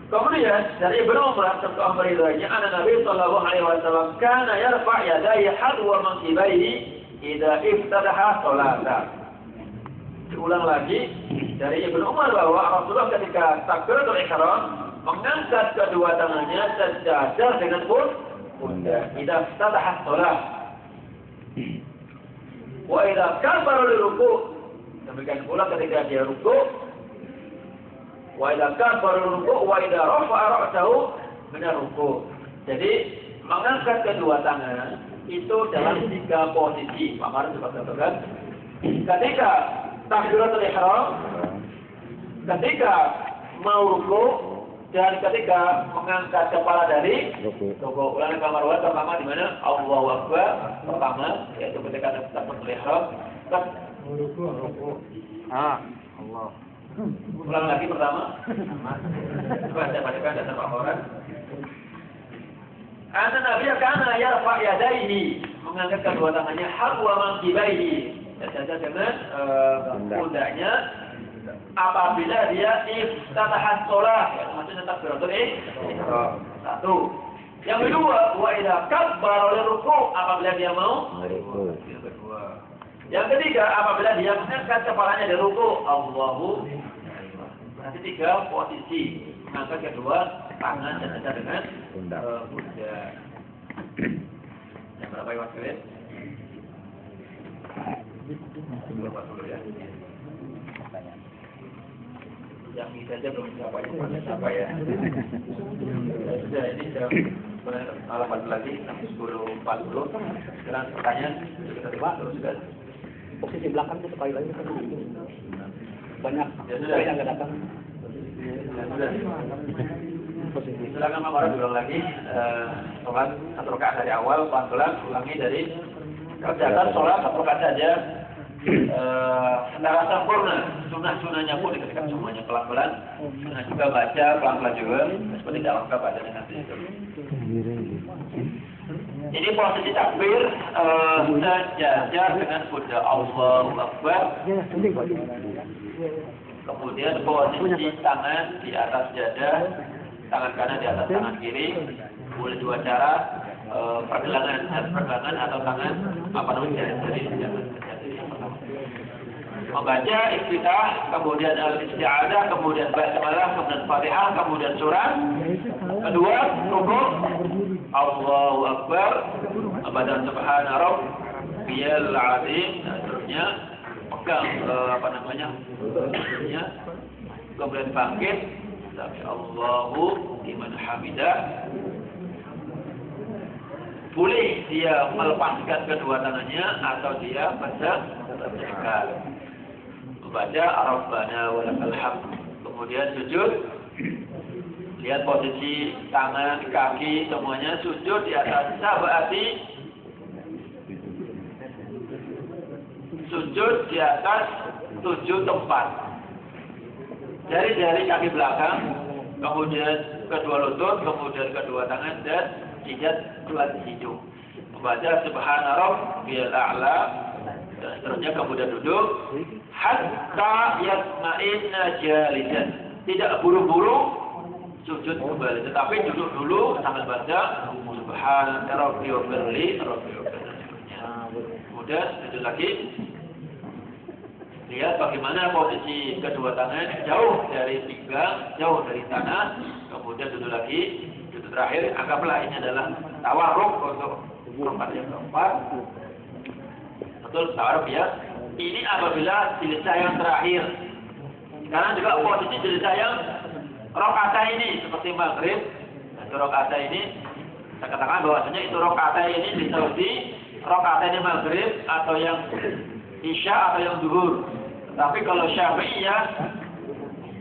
Kemudian dari Ibnu Umar terkait beritanya, Nabi sallallahu alaihi wasallam kana yarfa' yadayhi hadwa mankibaihi idza iftataha sholata. Diulang lagi dari Ibnu Umar bahwa Rasulullah ketika takbiratul ihram mengangkat kedua tangannya sejajar dengan pundak. Idza iftataha sholat. Wa idza kabbara liruku'. Demikian pula ketika dia ruku'. Wa idza kabbara ruku' wa idza rafa'a ra'sahu min ruku'. Jadi mengangkat kedua tangan itu dalam 3 posisi. Kemarin sudah katakan. Ketika takbiratul ihram, ketika mau ruku, dan ketika mengangkat kepala dari ruku. Ulangi kamar pertama di mana Allahu Akbar pertama, yaitu ketika takbiratul ihram. Ruku. Allah. Ulang lagi pertama. Baca dasar orang. Nabi kana yarfa' yadayhi, mengangkat kedua tangannya hadwa mankibaihi, sejajar dengan pundaknya apabila dia iftataha shalah, maksudnya takbiratul ihram. 1. Yang kedua, wa idza kabbara liruku', apabila dia mau ruku. Yang ketiga, apabila dia mengangkat kepalanya dari ruku, Allahu. Nanti 3 posisi mengangkat kedua tangan dan sejajar dengan pundak. Yang berapa ya wakilin? Berapa dulu ya? Yang ini saja belum siapa ya? Sudah, ini sudah alamat lagi 10.40. Sekarang pertanyaan kita teruskan. Posisi belakang itu sekali lagi banyak yang nggak datang. Silakan Pak diulang lagi sholat 1 rakaat dari awal, pelan-pelan ulangi dari kerjakan sholat 1 rakaat saja secara sempurna. Sunah-sunahnya pun dikerjakan semuanya pelan-pelan. Sunah juga baca pelan-pelan juga, seperti tidak lengkap bacanya nanti. Ini posisi takbir sejajar dengan pundak Allahu Akbar. Kemudian posisi tangan di atas dada, tangan kanan di atas tangan kiri. Boleh 2 cara, pergelangan atau tangan dari membaca iftitah, kemudian al-isti'adah, kemudian basmalah, kemudian Fatihah, kemudian surah. Kedua, rukuk. Allahu Akbar, badan subhana rabbiyal azim, dan seterusnya. Pegang kemudian bangkit, sami Allahu liman hamidah. Boleh dia melepaskan kedua tangannya atau dia membaca Rabbana walakal hamd. Kemudian sujud. Lihat posisi tangan, kaki, semuanya sujud di atas sab'ati. Sujud di atas 7 tempat. Jari-jari kaki belakang, kemudian kedua lutut, kemudian kedua tangan, dan jejak 2 hidung. Membaca subhana rabbiyal a'la, dan seterusnya, kemudian duduk. Hatta yatma'inna jalisan. Tidak buru-buru sujud kembali, tetapi duduk dulu sambil baca subhana rabbiyal a'la. Kemudian sujud lagi. Lihat bagaimana posisi kedua tangan jauh dari pinggang, jauh dari tanah. Kemudian duduk lagi, duduk terakhir. Anggaplah ini adalah tawarruk untuk tempat yang keempat. Betul, tawaruf ya. Ini apabila jilsah yang terakhir. Sekarang juga posisi jilsah yang rakaat ini seperti maghrib. Itu rakaat ini. Saya katakan bahwasanya itu rakaat ini di Saudi, rakaat ini maghrib atau yang isya atau yang zuhur. Tapi kalau Syafi'iyah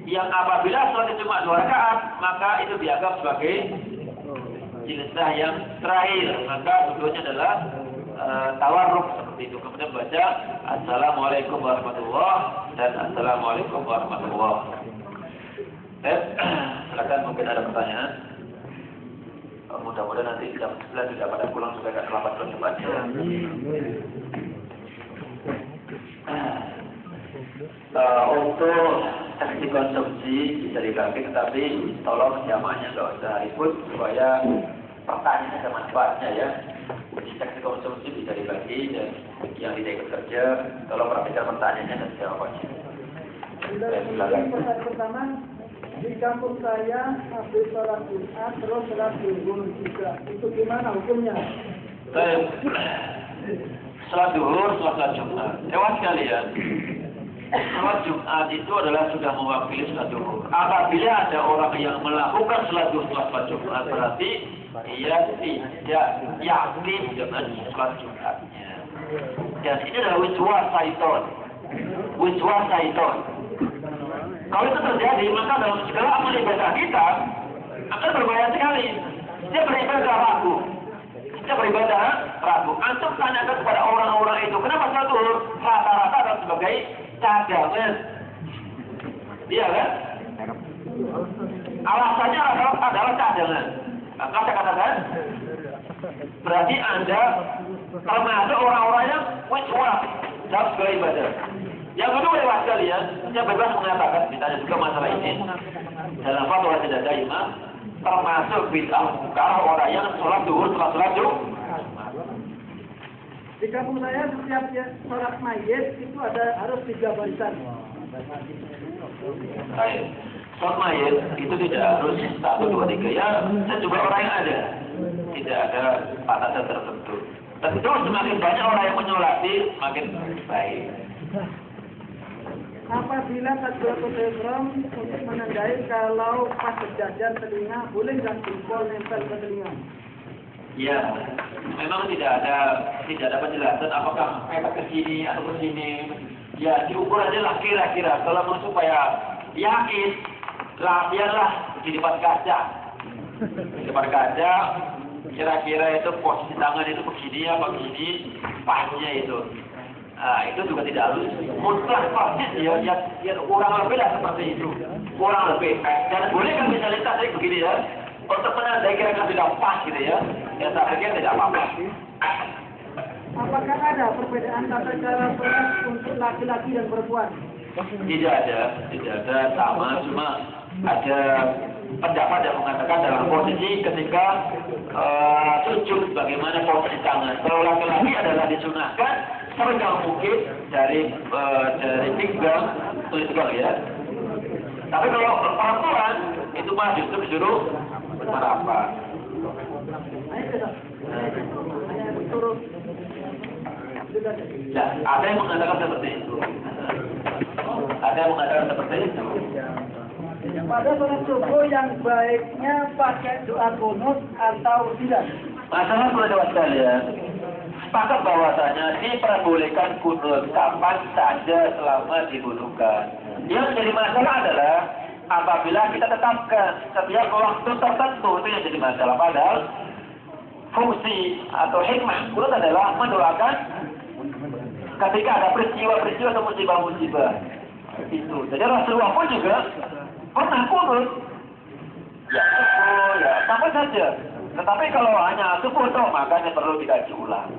yang apabila sholat cuma 2 rakaat, maka itu dianggap sebagai jilsah yang terakhir. Maka bentuknya adalah tawarruk seperti itu. Kemudian baca Assalamualaikum warahmatullahi dan Assalamualaikum warahmatullahi. Silakan, mungkin ada pertanyaan. Mudah-mudahan nanti jam 11 sudah pada pulang supaya tidak terlambat percepatnya. Untuk seksi konsumsi bisa dibagi, tetapi tolong jamaahnya nggak usah ribut supaya pertanyaan ada manfaatnya ya. Jadi seksi konsumsi bisa dibagi dan yang tidak ikut kerja tolong perhatikan pertanyaannya dan jawabannya. Pertanyaan pertama, di kampung saya habis sholat Jumat terus sholat zuhur juga. Itu gimana hukumnya? Sholat zuhur, sholat Jumat. Lewat sekalian. Sholat Jumat itu adalah sudah mewakili sholat zuhur. Apabila ada orang yang melakukan sholat zuhur sholat Jumat, berarti ia tidak yakin dengan sholat Jumatnya. Dan ini adalah wiswa syaiton. Wiswa syaiton. Kalau itu terjadi, maka dalam segala amal ibadah kita akan berbahaya sekali. Dia beribadah ragu. Dia beribadah ragu. Antum tanyakan kepada orang-orang itu, kenapa sholat zuhur rata-rata adalah sebagai cadangan? Iya kan? Alasannya adalah cadangan. Maka saya katakan, berarti Anda termasuk orang-orang yang wiswaf dalam segala ibadah. Yang kedua lewat sekalian, saya bebas mengatakan, ditanya juga masalah ini dalam fatwa tidak daimah, termasuk bid'ah kalau orang yang sholat zuhur setelah sholat Jumat. Di kampung saya setiap sholat mayit itu harus 3 barisan. Baik. Sholat mayit itu tidak harus 1, 2, 3 ya, sejumlah orang yang ada. Tidak ada batasan tertentu. Tentu semakin banyak orang yang menyolati, makin baik. Apabila takbiratul ihram untuk menandai kalau pas sejajar telinga, boleh nggak jempol nempel ke telinga? Ya, memang tidak ada penjelasan apakah efek ke sini atau ke sini. Ya, diukur aja lah kira-kira. Kalau mau supaya yakin, biarlah di depan kaca. Di depan kaca, kira-kira itu posisi tangan itu begini apa begini, pasnya itu. Nah, itu juga tidak harus mutlak persis ya kurang lebih lah seperti itu, kurang lebih. Dan boleh kan misalnya tadi begini ya, untuk menandai kira-kira tidak pas gitu ya, ya saya pikir tidak apa-apa. Apakah ada perbedaan tata cara sholat untuk laki-laki dan perempuan? Tidak ada sama, cuma ada pendapat yang mengatakan dalam posisi ketika sujud bagaimana posisi tangan. Kalau laki-laki adalah disunahkan serendah mungkin dari pinggang ya. Tapi kalau perempuan itu mah justru disuruh merapat. Ya, ada yang mengatakan seperti itu. Ada yang mengatakan seperti itu. Pada sholat subuh yang baiknya pakai doa kunut atau tidak? Masalah sudah jawab sekalian. Sepakat bahwasanya diperbolehkan kunut kapan saja selama dibutuhkan. Yang jadi masalah adalah apabila kita tetapkan setiap waktu tertentu, itu yang jadi masalah. Padahal fungsi atau hikmah kunut adalah mendoakan ketika ada peristiwa-peristiwa atau musibah-musibah itu. Jadi Rasulullah pun juga pernah kunut. Ya subuh, ya sampai saja. Tetapi kalau hanya subuh toh, makanya perlu dikaji ulang.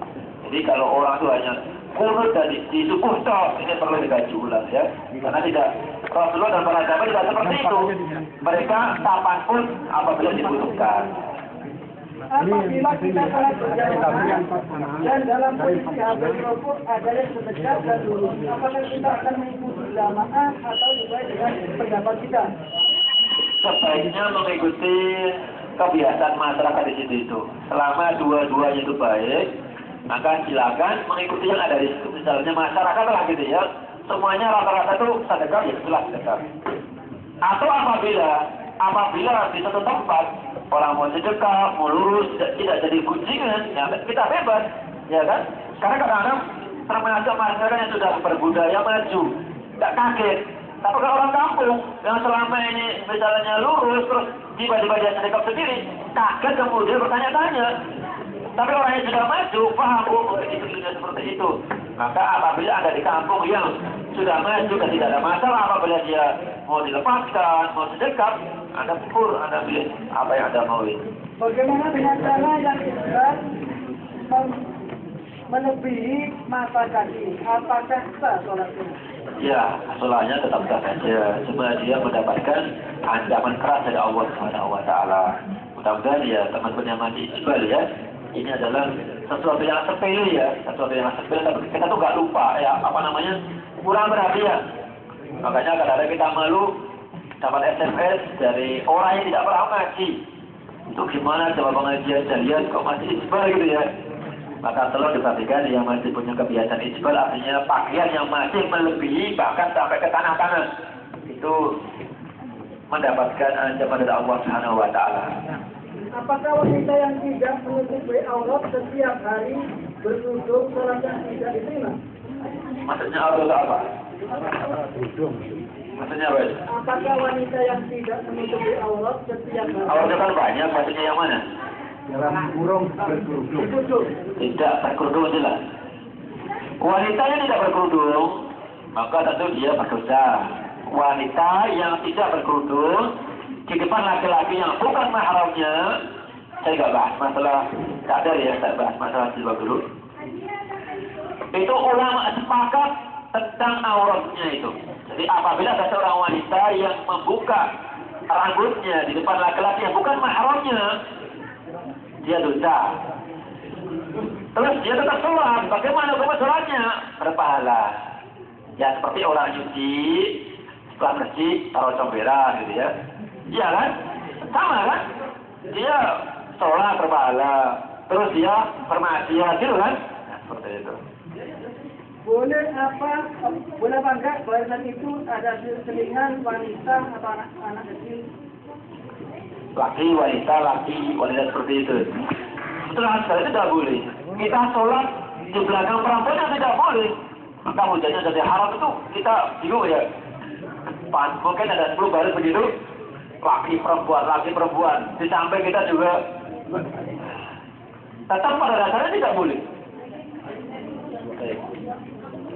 Jadi kalau orang itu hanya kunut di subuh toh, ini perlu dikaji ulang ya. Karena tidak, Rasulullah dan para sahabat tidak seperti itu. Mereka kapanpun apabila dibutuhkan. Apabila kita sholat berjamaah dan dalam posisi habis rukuk ada yang mendekat dan lurus, apakah kita akan mengikuti jamaah atau juga dengan pendapat kita? Sebaiknya mengikuti kebiasaan masyarakat di situ itu. Selama dua-duanya itu baik, maka silakan mengikuti yang ada di situ. Misalnya masyarakat lah gitu ya, semuanya rata-rata itu sedekah, ya itulah sedekah. Atau apabila di satu tempat orang mau sedekah, mau lurus, tidak jadi gunjingan, ya kita bebas, ya kan? Karena kadang-kadang termasuk masyarakat yang sudah berbudaya maju, tidak kaget. Tapi kalau orang kampung yang selama ini misalnya lurus terus tiba-tiba dia sedekap sendiri, kaget kemudian bertanya-tanya. Tapi orang yang sudah maju paham itu seperti itu. Maka apabila ada di kampung yang sudah maju dan tidak ada masalah, apabila dia mau dilepaskan, mau sedekap, Anda pukul, Anda pilih apa yang Anda mau itu. Bagaimana dengan cara yang Islam melebihi masa kaki? Apakah sah sholat ini? Ya, sholatnya tetap sah saja. Cuma dia mendapatkan ancaman keras dari Allah Subhanahu Wa Taala. Mudah-mudahan ya teman-teman yang mati isbal ya. Ini adalah sesuatu yang sepele ya, sesuatu yang sepele. Tapi kita tuh nggak lupa ya, apa namanya, kurang perhatian. Makanya kadang-kadang kita malu dapat SMS dari orang yang tidak pernah ngaji. Itu gimana coba pengajian jalian kok masih isbal gitu ya. Maka tolong diperhatikan yang masih punya kebiasaan isbal, artinya pakaian yang masih melebihi bahkan sampai ke tanah-tanah, itu mendapatkan ancaman dari Allah Subhanahu Wa Taala. Apakah wanita yang tidak menutupi aurat setiap hari berkerudung sholatnya tidak diterima? Maksudnya apa? Maksudnya apa? Apakah wanita yang tidak menutupi aurat setiap hari? Auratnya kan banyak, maksudnya yang mana? Dalam kurung berkerudung. Tidak berkerudung jelas. Wanita yang tidak berkerudung, maka tentu dia berdosa. Wanita yang tidak berkerudung di depan laki-laki yang bukan mahramnya, saya nggak bahas masalah kadar ya, saya bahas masalah jilbab dulu. Itu ulama sepakat tentang auratnya itu. Jadi apabila ada seorang wanita yang membuka rambutnya di depan laki-laki yang bukan mahramnya, dia dosa. Terus dia tetap sholat. Bagaimana hukum sholatnya? Berpahala. Ya seperti orang nyuci, setelah bersih, taruh comberan gitu ya. Iya kan? Sama kan? Dia sholat berpahala. Terus dia bermaksiat gitu kan? Nah, seperti itu. Boleh apa enggak pada itu ada selingan wanita atau anak kecil? Laki, wanita seperti itu. Setelah sekali itu tidak boleh. Kita sholat di belakang perempuan yang tidak boleh. Maka hujannya jadi haram itu kita bingung ya. Mungkin ada 10 baris begitu. Laki perempuan. Di samping kita juga tetap pada dasarnya tidak boleh.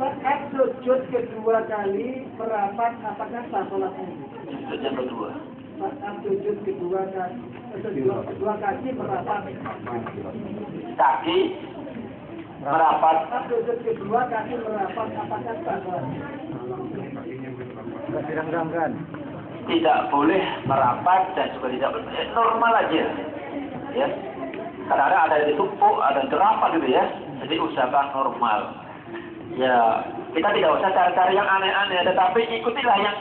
Saat sujud kedua kali merapat, apakah sah sholatnya? Sujud yang kedua. Saat sujud kedua kaki merapat. Kaki merapat. Saat sujud kedua kaki merapat, apakah sah sholatnya? Tidak boleh merapat dan juga tidak boleh normal aja. Ya. Kadang-kadang ada yang ditumpuk, ada yang terapat gitu ya. Jadi usahakan normal. Ya, kita tidak usah cari-cari yang aneh-aneh, tetapi ikutilah yang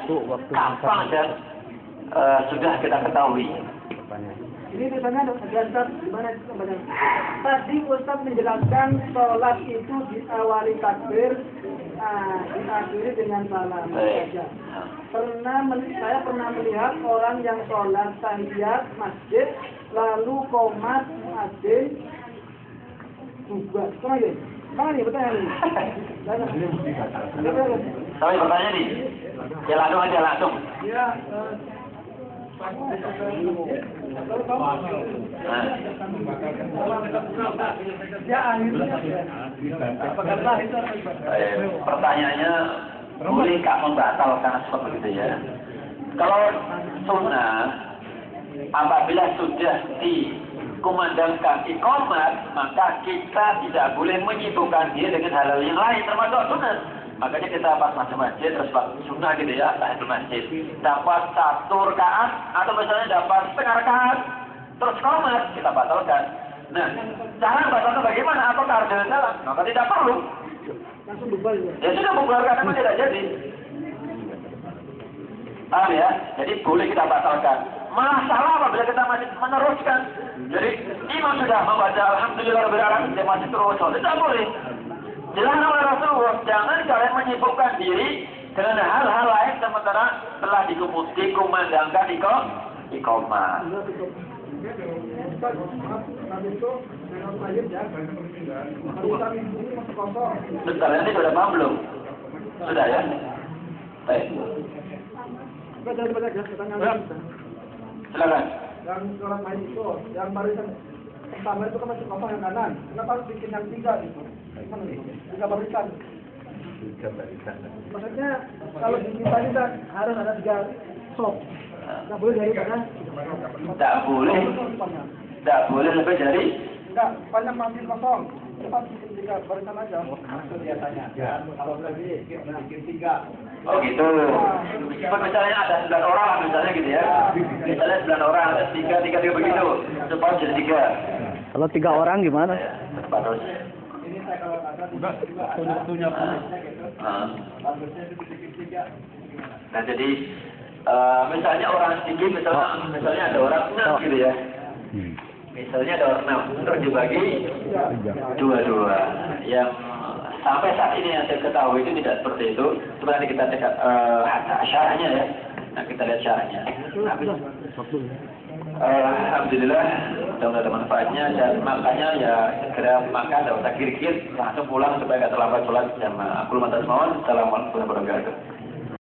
gampang dan sudah kita ketahui. Ini misalnya ada gimana itu? Tadi Ustaz menjelaskan sholat itu diawali takbir, diakhiri dengan salam saja. Saya pernah melihat orang yang sholat tahiyat masjid lalu komat muadzin juga. Mana nih pertanyaan ini? Tapi pertanyaan nih, ya langsung. Ya. Pertanyaannya, boleh nggak membatalkan seperti itu ya? Kalau sunnah, apabila sudah dikumandangkan iqamat, maka kita tidak boleh menyibukkan dia dengan hal-hal yang lain termasuk sunnah. Makanya kita pas masuk masjid terus sunnah gitu ya, tahiyatul masjid. Dapat 1 rakaat atau misalnya dapat setengah rakaat terus qomat, kita batalkan. Nah, cara batalkan bagaimana? Apakah harus dengan salam? Maka tidak perlu. Langsung bubar ya. Ya sudah bubar karena memang tidak jadi. Paham ya? Jadi boleh kita batalkan. malah salah apabila kita masih meneruskan. Jadi imam sudah membaca Alhamdulillahirobbilalamin dia masih terus sholat, tidak boleh. Dilarang oleh Rasulullah, jangan kalian menyibukkan diri dengan hal-hal lain sementara telah dikumandangkan iqamah. Bentar, nanti sudah paham belum? Sudah ya? Baik. Silakan. Yang orang lain itu, yang barisan pertama itu kan masih kosong yang kanan. Kenapa harus bikin yang 3 gitu? Gimana nih? 3 barisan. Maksudnya kalau di kita ini kan harus ada 3 sop. Nggak boleh dari mana? Tidak boleh. Tidak boleh lebih dari. Enggak, banyak masih kosong. Cepat bikin 3 barisan aja. Itu biasanya. Kalau lebih bikin 3. Oh gitu. Misalnya ada 9 orang misalnya gitu ya. Misalnya 9 orang ada 3 begitu. Cepat jadi 3. Kalau 3 orang gimana? Terus. Ini saya kalau ada waktunya Nah jadi misalnya orang sedikit, misalnya ada orang 6 gitu ya. Misalnya ada orang 6 terus dibagi 2. Yang sampai saat ini yang saya ketahui itu tidak seperti itu. Coba nanti kita cek syarahnya ya. Nah kita lihat syarahnya. Alhamdulillah sudah ada manfaatnya dan makanya ya segera makan, tidak usah kir-kir, langsung pulang supaya tidak terlambat sholat jamaah. Aku lumayan mohon. Assalamualaikum warahmatullahi wabarakatuh.